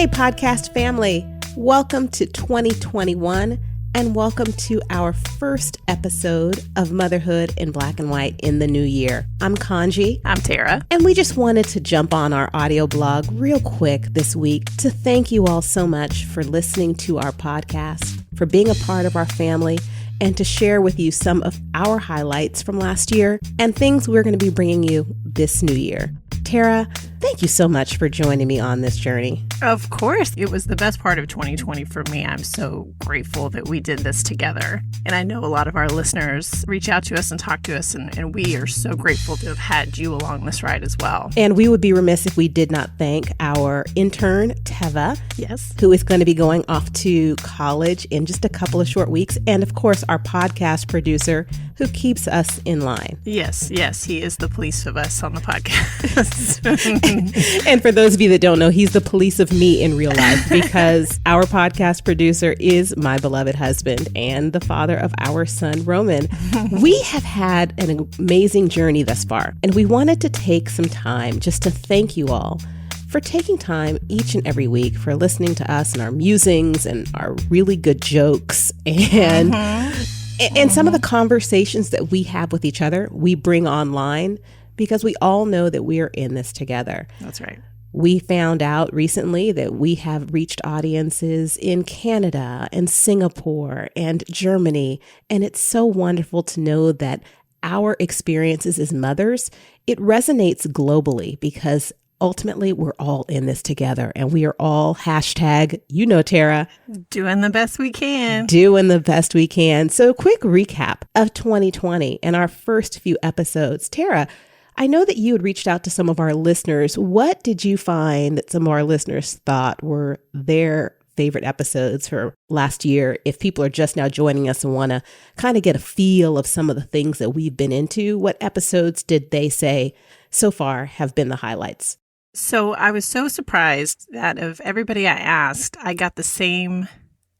Hey, podcast family. Welcome to 2021 and welcome to our first episode of Motherhood in Black and White in the new year. I'm Kanji. I'm Tara. And we just wanted to jump on our audio blog real quick this week to thank you all so much for listening to our podcast, for being a part of our family, and to share with you some of our highlights from last year and things we're going to be bringing you this new year. Tara, thank you so much for joining me on this journey. Of course. It was the best part of 2020 for me. I'm so grateful that we did this together. And I know a lot of our listeners reach out to us and talk to us, and we are so grateful to have had you along this ride as well. And we would be remiss if we did not thank our intern, Teva, yes, who is going to be going off to college in just a couple of short weeks. And of course, our podcast producer who keeps us in line. Yes, he is the police of us on the podcast. And for those of you that don't know, he's the police of me in real life because our podcast producer is my beloved husband and the father of our son, Roman. We have had an amazing journey thus far, and we wanted to take some time just to thank you all for taking time each and every week for listening to us and our musings and our really good jokes and some of the conversations that we have with each other, we bring online because we all know that we are in this together. That's right. We found out recently that we have reached audiences in Canada and Singapore and Germany. And it's so wonderful to know that our experiences as mothers, it resonates globally because ultimately we're all in this together and we are all hashtag, you know, Tara, doing the best we can. Doing the best we can. So quick recap of 2020 and our first few episodes. Tara, I know that you had reached out to some of our listeners. What did you find that some of our listeners thought were their favorite episodes for last year? If people are just now joining us and want to kind of get a feel of some of the things that we've been into, what episodes did they say so far have been the highlights? So I was so surprised that of everybody I asked, I got the same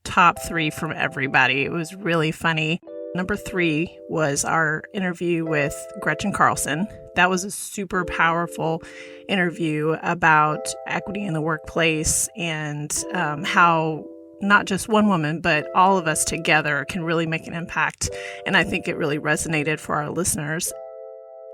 top 3 from everybody. It was really funny. Number 3 was our interview with Gretchen Carlson. That was a super powerful interview about equity in the workplace and how not just one woman, but all of us together can really make an impact. And I think it really resonated for our listeners.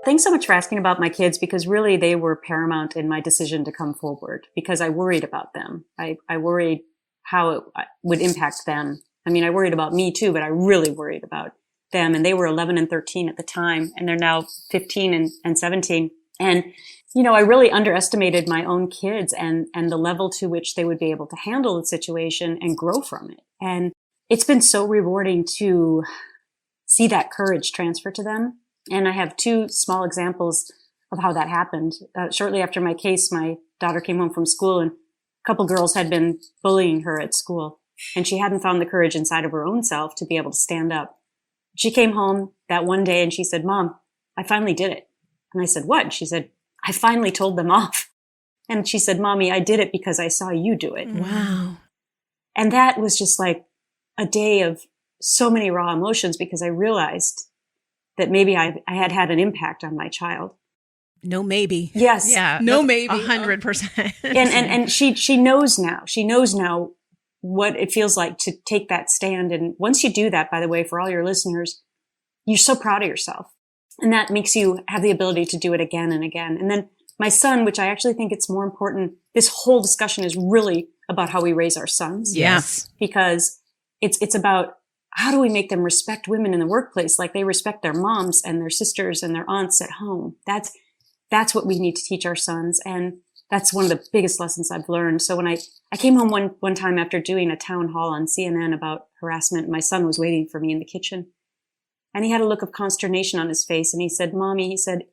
Thanks so much for asking about my kids, because really they were paramount in my decision to come forward because I worried about them. I worried how it would impact them. I mean, I worried about me too, but I really worried about them. And they were 11 and 13 at the time, and they're now 15 and 17. And, you know, I really underestimated my own kids and the level to which they would be able to handle the situation and grow from it. And it's been so rewarding to see that courage transfer to them. And I have 2 small examples of how that happened. Shortly after my case, my daughter came home from school and a couple girls had been bullying her at school. And she hadn't found the courage inside of her own self to be able to stand up. She came home that one day and she said, "Mom, I finally did it." And I said, "What?" And she said, "I finally told them off." And she said, "Mommy, I did it because I saw you do it." Wow. And that was just like a day of so many raw emotions because I realized that maybe I had had an impact on my child. No, maybe. Yes. Yeah. No, maybe. 100%. And she knows now. She knows now what it feels like to take that stand. And once you do that, by the way, for all your listeners, you're so proud of yourself. And that makes you have the ability to do it again and again. And then my son, which I actually think it's more important, this whole discussion is really about how we raise our sons. Yes. Because it's about how do we make them respect women in the workplace like they respect their moms and their sisters and their aunts at home. That's what we need to teach our sons. And that's one of the biggest lessons I've learned. So when I came home one time after doing a town hall on CNN about harassment, my son was waiting for me in the kitchen. And he had a look of consternation on his face. And he said, "Mommy," he said,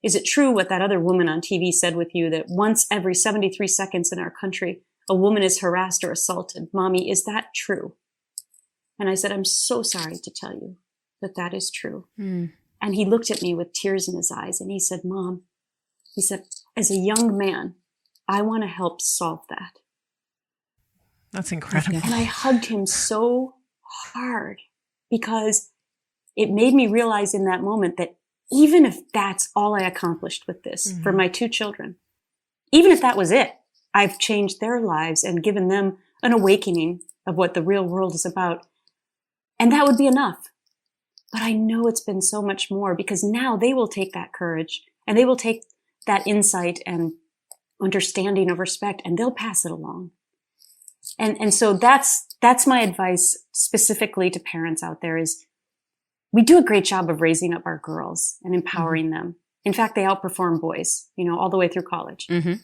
"is it true what that other woman on TV said with you, that once every 73 seconds in our country, a woman is harassed or assaulted? Mommy, is that true?" And I said, "I'm so sorry to tell you that that is true." And he looked at me with tears in his eyes and he said, "Mom," he said, "as a young man, I want to help solve that." That's incredible. And I hugged him so hard because it made me realize in that moment that even if that's all I accomplished with this for my 2 children, even if that was it, I've changed their lives and given them an awakening of what the real world is about. And that would be enough. But I know it's been so much more, because now they will take that courage and they will take that insight and understanding of respect, and they'll pass it along. And so that's my advice specifically to parents out there is we do a great job of raising up our girls and empowering them. In fact, they outperform boys, all the way through college. Mm-hmm.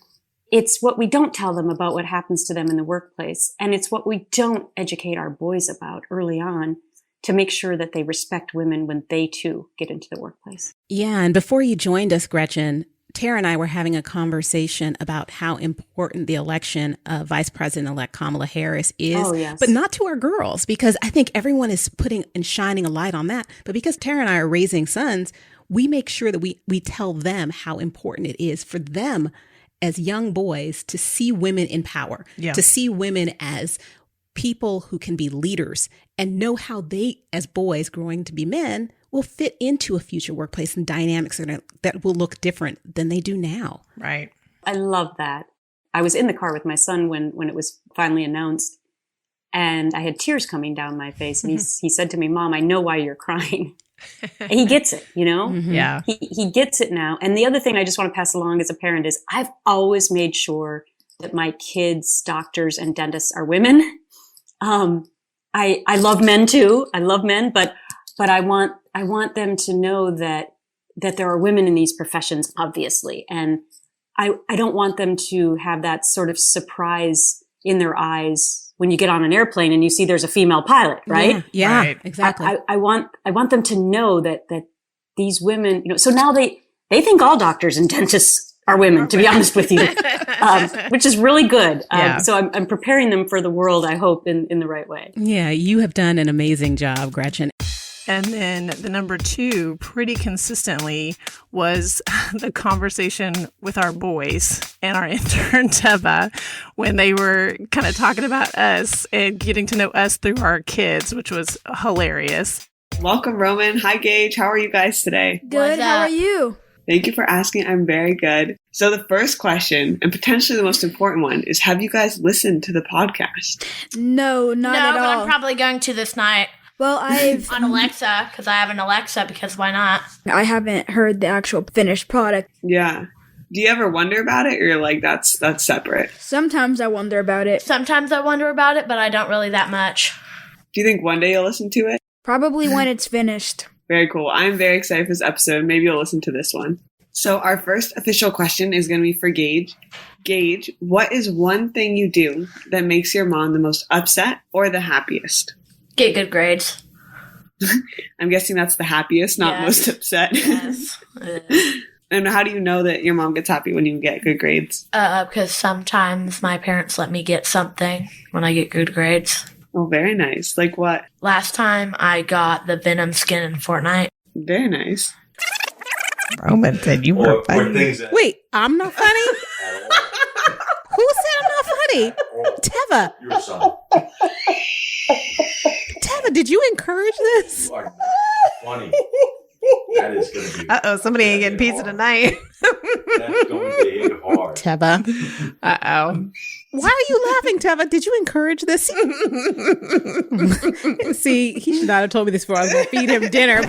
It's what we don't tell them about what happens to them in the workplace. And it's what we don't educate our boys about early on to make sure that they respect women when they too get into the workplace. Yeah. And before you joined us, Gretchen, Tara and I were having a conversation about how important the election of Vice President-elect Kamala Harris is, but not to our girls, because I think everyone is putting and shining a light on that. But because Tara and I are raising sons, we make sure that we tell them how important it is for them as young boys to see women in power, to see women as people who can be leaders and know how they, as boys growing to be men, will fit into a future workplace and dynamics that will look different than they do now. Right. I love that. I was in the car with my son when it was finally announced, and I had tears coming down my face. And he said to me, "Mom, I know why you're crying." And he gets it, Mm-hmm. Yeah. He gets it now. And the other thing I just want to pass along as a parent is I've always made sure that my kids' doctors and dentists are women. I love men too. I love men, but I want them to know that there are women in these professions, obviously. And I don't want them to have that sort of surprise in their eyes when you get on an airplane and you see there's a female pilot, right? Yeah, right. Exactly. I want them to know that these women, so now they think all doctors and dentists are women, to be honest with you, which is really good. So I'm preparing them for the world, I hope, in the right way. Yeah, you have done an amazing job, Gretchen. And then the number 2, pretty consistently, was the conversation with our boys and our intern, Teva, when they were kind of talking about us and getting to know us through our kids, which was hilarious. Welcome, Roman. Hi, Gage. How are you guys today? Good. How are you? Thank you for asking. I'm very good. So the first question, and potentially the most important one, is have you guys listened to the podcast? No, not at all. No, but I'm probably going to this night. Well, I've on Alexa, because I have an Alexa, because why not? I haven't heard the actual finished product. Yeah. Do you ever wonder about it, or you're like, that's separate? Sometimes I wonder about it. Sometimes I wonder about it, but I don't really that much. Do you think one day you'll listen to it? Probably when it's finished. Very cool. I'm very excited for this episode. Maybe you'll listen to this one. So our first official question is going to be for Gage. Gage, what is one thing you do that makes your mom the most upset or the happiest? Get good grades. I'm guessing that's the happiest, not most upset. Yes. And how do you know that your mom gets happy when you get good grades? Because sometimes my parents let me get something when I get good grades. Oh, very nice. Like what? Last time I got the Venom skin in Fortnite. Very nice. Roman said you were funny. Wait, I'm not funny? Who said I'm not funny? Teva. Your son. Teva, did you encourage this? You are not funny. That is going to be. Uh-oh, somebody ain't getting pizza tonight. That's going to hit hard. Teva. Uh-oh. Why are you laughing, Teva? Did you encourage this? See, he should not have told me this before I was going to feed him dinner.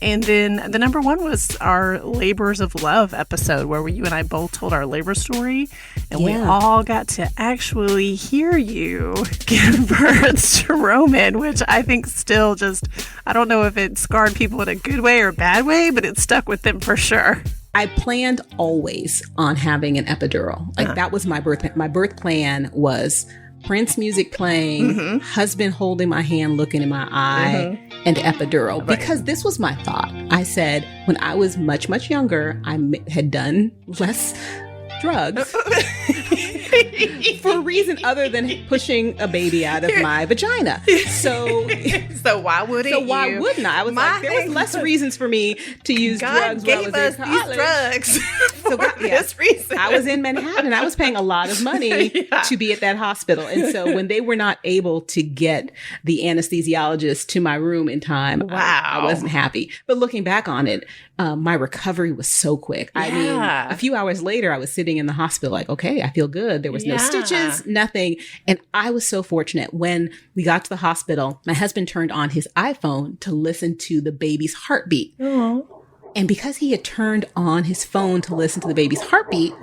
And then the number 1 was our Labors of Love episode, where you and I both told our labor story, and we all got to actually hear you give birth to Roman, which I think still just, I don't know if it scarred people in a good way or a bad way, but it stuck with them for sure. I planned always on having an epidural. Like that was my birth. My birth plan was Prince music playing, husband holding my hand, looking in my eye, and epidural. Right. Because this was my thought. I said, when I was much, much younger, I had done less drugs for a reason other than pushing a baby out of my vagina. So why wouldn't So why wouldn't I? I was like, there was less reasons for me to use drugs. God gave us these drugs So this reason. I was in Manhattan. I was paying a lot of money to be at that hospital. And so when they were not able to get the anesthesiologist to my room in time, I wasn't happy. But looking back on it, my recovery was so quick. I mean, a few hours later, I was sitting in the hospital like, okay, I feel good. There was no stitches, nothing. And I was so fortunate. When we got to the hospital, my husband turned on his iPhone to listen to the baby's heartbeat. And because he had turned on his phone to listen to the baby's heartbeat,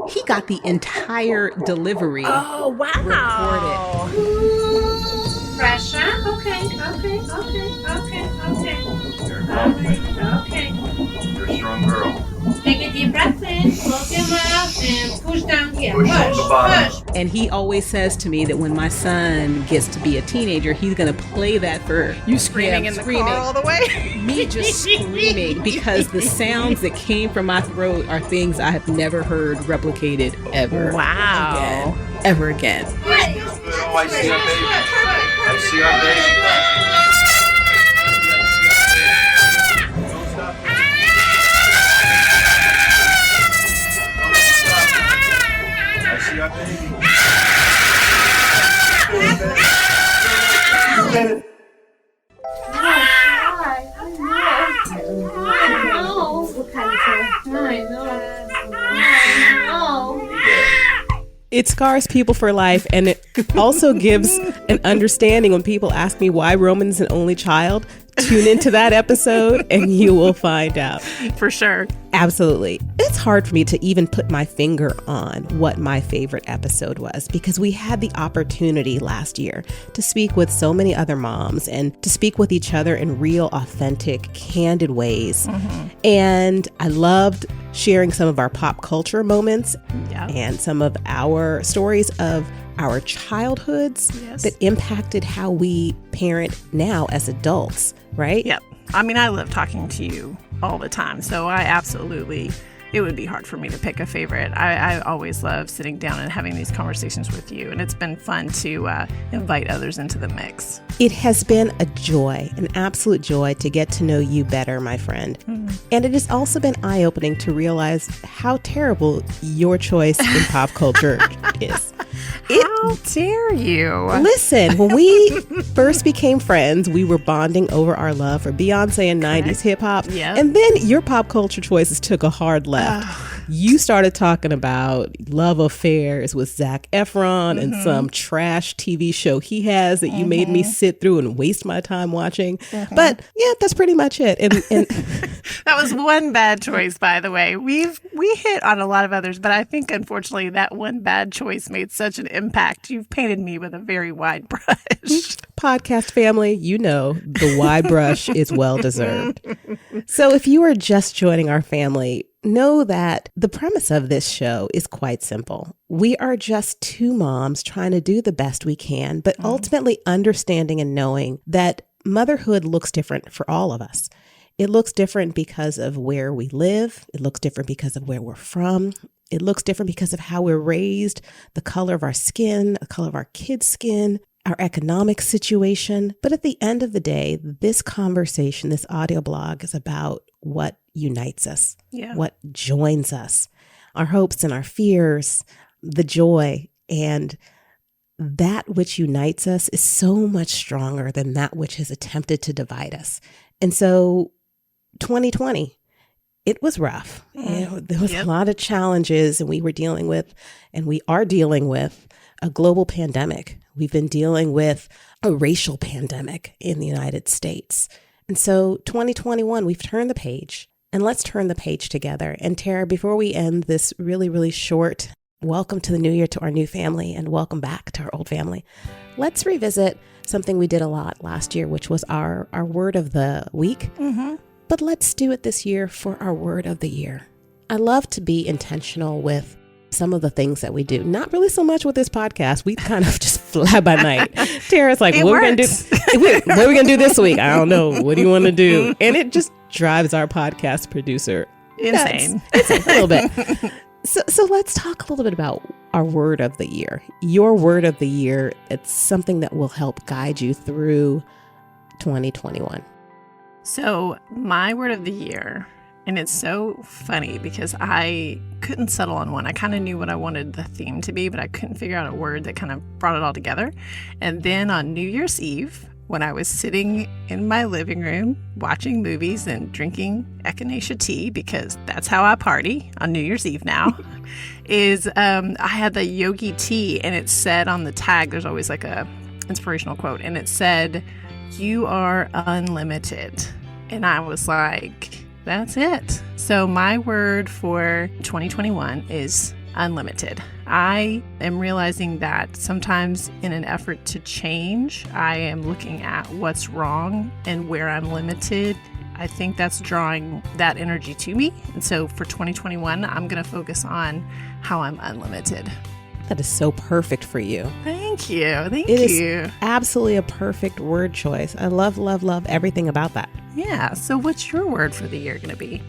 he got the entire delivery recorded. Pressure. Okay. You're a strong girl. Take a deep breath in, close your mouth, and push down here. Push from the bottom. And he always says to me that when my son gets to be a teenager, he's going to play that for you screaming in the car all the way. Me just screaming because the sounds that came from my throat are things I have never heard replicated ever. Wow. Ever again. Oh, I see our baby. I see our baby. It scars people for life, and it also gives an understanding when people ask me why Roman's an only child. Tune into that episode and you will find out. For sure. Absolutely. It's hard for me to even put my finger on what my favorite episode was, because we had the opportunity last year to speak with so many other moms and to speak with each other in real, authentic, candid ways. And I loved sharing some of our pop culture moments and some of our stories of our childhoods that impacted how we parent now as adults, right? Yep. I mean, I love talking to you all the time, so it would be hard for me to pick a favorite. I always love sitting down and having these conversations with you, and it's been fun to invite others into the mix. It has been a joy, an absolute joy to get to know you better, my friend. And it has also been eye-opening to realize how terrible your choice in pop culture is. How dare you? Listen, when we first became friends, we were bonding over our love for Beyonce and 90s hip hop. And then your pop culture choices took a hard left. You started talking about love affairs with Zac Efron and some trash TV show he has that you made me sit through and waste my time watching. But yeah, that's pretty much it. And that was one bad choice, by the way. We hit on a lot of others, but I think unfortunately that one bad choice made such an impact. You've painted me with a very wide brush. Podcast family, you know the wide brush is well deserved. So if you are just joining our family, know that the premise of this show is quite simple. We are just two moms trying to do the best we can, but ultimately understanding and knowing that motherhood looks different for all of us. It looks different because of where we live. It looks different because of where we're from. It looks different because of how we're raised, the color of our skin, the color of our kids' skin, our economic situation. But at the end of the day, this conversation, this audio blog is about what unites us, what joins us, our hopes and our fears, the joy. And that which unites us is so much stronger than that which has attempted to divide us. And so 2020, it was rough. There was a lot of challenges, and we were dealing with, and we are dealing with, a global pandemic. We've been dealing with a racial pandemic in the United States. And so 2021, we've turned the page, and let's turn the page together. And Tara, before we end this really, really short welcome to the new year to our new family and welcome back to our old family, let's revisit something we did a lot last year, which was our word of the week. But let's do it this year for our word of the year. I love to be intentional with some of the things that we do. Not really so much with this podcast. We kind of just fly by night. Tara's like, what are we going to do this week? I don't know. What do you want to do? And it just drives our podcast producer insane. A little bit. So let's talk a little bit about our word of the year. Your word of the year. It's something that will help guide you through 2021. So my word of the year And it's so funny because I couldn't settle on one. I kind of knew what I wanted the theme to be, but I couldn't figure out a word that kind of brought it all together. And then on New Year's Eve, when I was sitting in my living room watching movies and drinking echinacea tea, because that's how I party on New Year's Eve now, I had the yogi tea, and it said on the tag, there's always like a inspirational quote, and it said, "You are unlimited." And I was like, that's it. So my word for 2021 is unlimited. I am realizing that sometimes in an effort to change, I am looking at what's wrong and where I'm limited. I think that's drawing that energy to me. And so for 2021, I'm going to focus on how I'm unlimited. That is so perfect for you. Thank you. Thank you. It is absolutely a perfect word choice. I love, love, love everything about that. Yeah. So what's your word for the year going to be?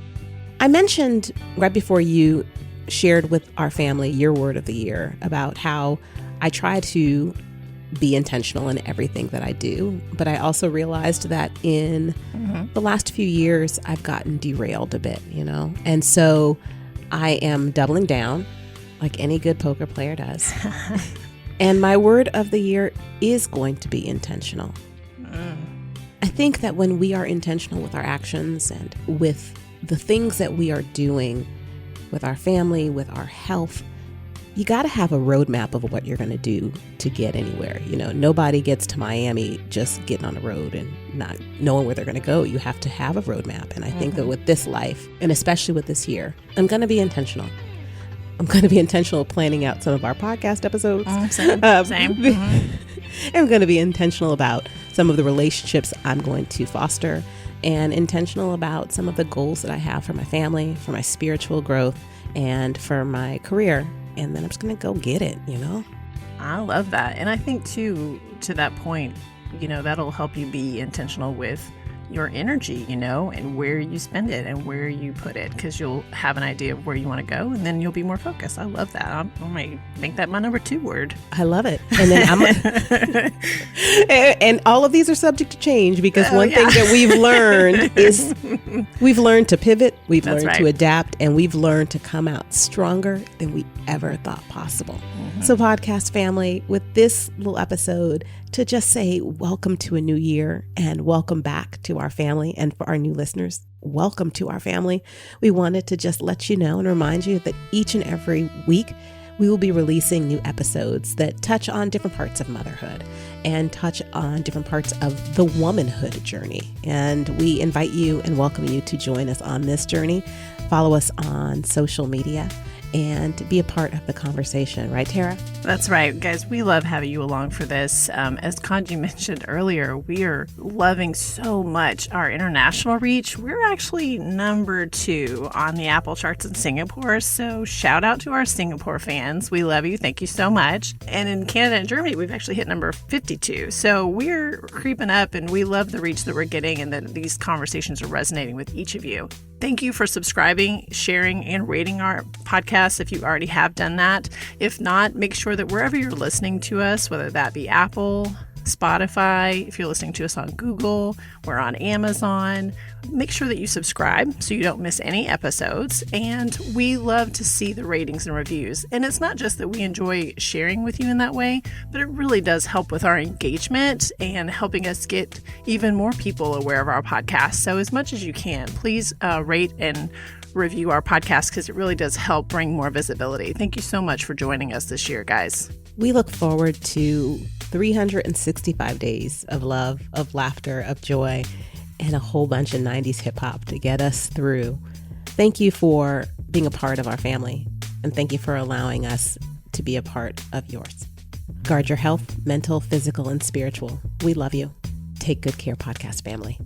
I mentioned right before you shared with our family your word of the year about how I try to be intentional in everything that I do. But I also realized that in the last few years, I've gotten derailed a bit, And so I am doubling down like any good poker player does. And my word of the year is going to be intentional. I think that when we are intentional with our actions and with the things that we are doing with our family, with our health, you got to have a roadmap of what you're going to do to get anywhere. Nobody gets to Miami just getting on the road and not knowing where they're going to go. You have to have a roadmap. And I think that with this life, and especially with this year, I'm going to be intentional. I'm going to be intentional planning out some of our podcast episodes. Same. I'm going to be intentional about some of the relationships I'm going to foster, and intentional about some of the goals that I have for my family, for my spiritual growth, and for my career. And then I'm just going to go get it, I love that. And I think, too, to that point, that'll help you be intentional with your energy, and where you spend it and where you put it, because you'll have an idea of where you want to go, and then you'll be more focused. I love that. I might make that my number 2 word. I love it. And then and all of these are subject to change, because one thing that we've learned is we've learned to pivot, we've learned to adapt, and we've learned to come out stronger than we ever thought possible. So podcast family, with this little episode, to just say welcome to a new year and welcome back to our family. And for our new listeners, welcome to our family. We wanted to just let you know and remind you that each and every week we will be releasing new episodes that touch on different parts of motherhood and touch on different parts of the womanhood journey. And we invite you and welcome you to join us on this journey. Follow us on social media and be a part of the conversation. Right, Tara? That's right. Guys, we love having you along for this. As Kanji mentioned earlier, we are loving so much our international reach. We're actually number 2 on the Apple charts in Singapore. So shout out to our Singapore fans. We love you. Thank you so much. And in Canada and Germany, we've actually hit number 52. So we're creeping up, and we love the reach that we're getting, and that these conversations are resonating with each of you. Thank you for subscribing, sharing, and rating our podcast if you already have done that. If not, make sure that wherever you're listening to us, whether that be Apple, Spotify, if you're listening to us on Google, we're on Amazon, make sure that you subscribe so you don't miss any episodes. And we love to see the ratings and reviews. And it's not just that we enjoy sharing with you in that way, but it really does help with our engagement and helping us get even more people aware of our podcast. So as much as you can, please rate and review our podcast, because it really does help bring more visibility. Thank you so much for joining us this year, guys. We look forward to 365 days of love, of laughter, of joy, and a whole bunch of 90s hip hop to get us through. Thank you for being a part of our family, and thank you for allowing us to be a part of yours. Guard your health, mental, physical, and spiritual. We love you. Take good care, podcast family.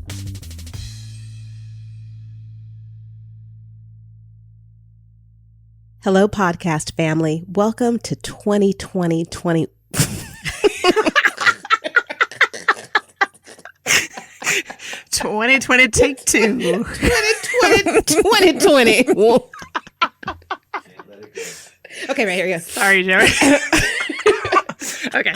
Hello, podcast family. Welcome to 2020. 2020, take 2. 2020. Okay, right here. Yes. Sorry, Jerry. Okay.